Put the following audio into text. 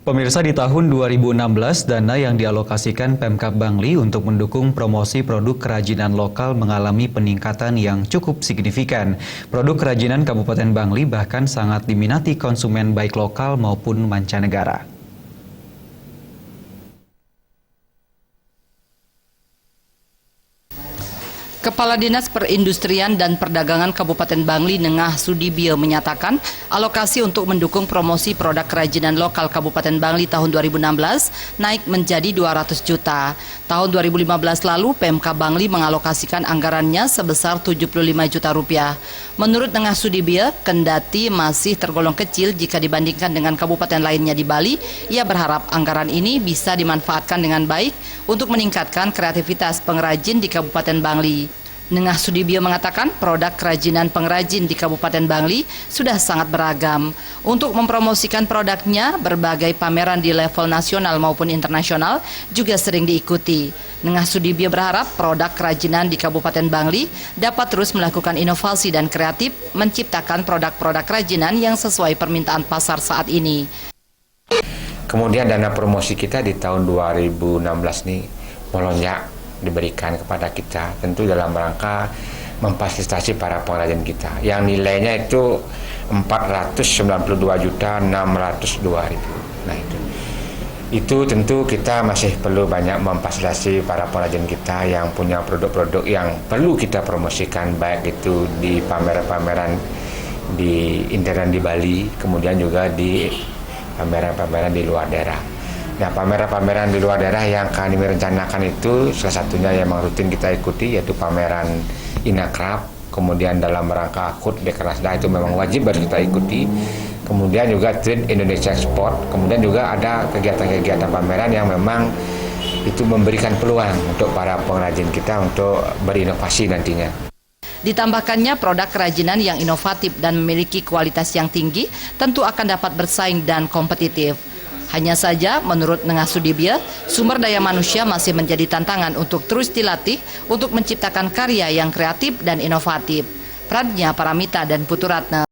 Pemirsa, di tahun 2016, dana yang dialokasikan Pemkab Bangli untuk mendukung promosi produk kerajinan lokal mengalami peningkatan yang cukup signifikan. Produk kerajinan Kabupaten Bangli bahkan sangat diminati konsumen baik lokal maupun mancanegara. Kepala Dinas Perindustrian dan Perdagangan Kabupaten Bangli Nengah Sudibyo menyatakan alokasi untuk mendukung promosi produk kerajinan lokal Kabupaten Bangli tahun 2016 naik menjadi 200 juta. Tahun 2015 lalu Pemkab Bangli mengalokasikan anggarannya sebesar 75 juta rupiah. Menurut Nengah Sudibyo, kendati masih tergolong kecil jika dibandingkan dengan kabupaten lainnya di Bali, ia berharap anggaran ini bisa dimanfaatkan dengan baik untuk meningkatkan kreativitas pengrajin di Kabupaten Bangli. Nengah Sudibyo mengatakan produk kerajinan pengrajin di Kabupaten Bangli sudah sangat beragam. Untuk mempromosikan produknya, berbagai pameran di level nasional maupun internasional juga sering diikuti. Nengah Sudibyo berharap produk kerajinan di Kabupaten Bangli dapat terus melakukan inovasi dan kreatif, menciptakan produk-produk kerajinan yang sesuai permintaan pasar saat ini. Kemudian dana promosi kita di tahun 2016 nih melonjak diberikan kepada kita, tentu dalam rangka memfasilitasi para pengrajin kita yang nilainya itu 492.602.000. Nah itu tentu kita masih perlu banyak memfasilitasi para pengrajin kita yang punya produk-produk yang perlu kita promosikan, baik itu di pameran-pameran di internet di Bali, kemudian juga di pameran-pameran di luar daerah. Nah, pameran-pameran di luar daerah yang kami rencanakan itu salah satunya yang memang rutin kita ikuti, yaitu pameran Inakrab, kemudian dalam rangka HUT Dekranasda itu memang wajib harus kita ikuti. Kemudian juga Trade Indonesia Export, kemudian juga ada kegiatan-kegiatan pameran yang memang itu memberikan peluang untuk para pengrajin kita untuk berinovasi nantinya. Ditambahkannya produk kerajinan yang inovatif dan memiliki kualitas yang tinggi tentu akan dapat bersaing dan kompetitif. Hanya saja, menurut Nengah Sudibyo, sumber daya manusia masih menjadi tantangan untuk terus dilatih untuk menciptakan karya yang kreatif dan inovatif. Pradnya Paramita dan Puturatna.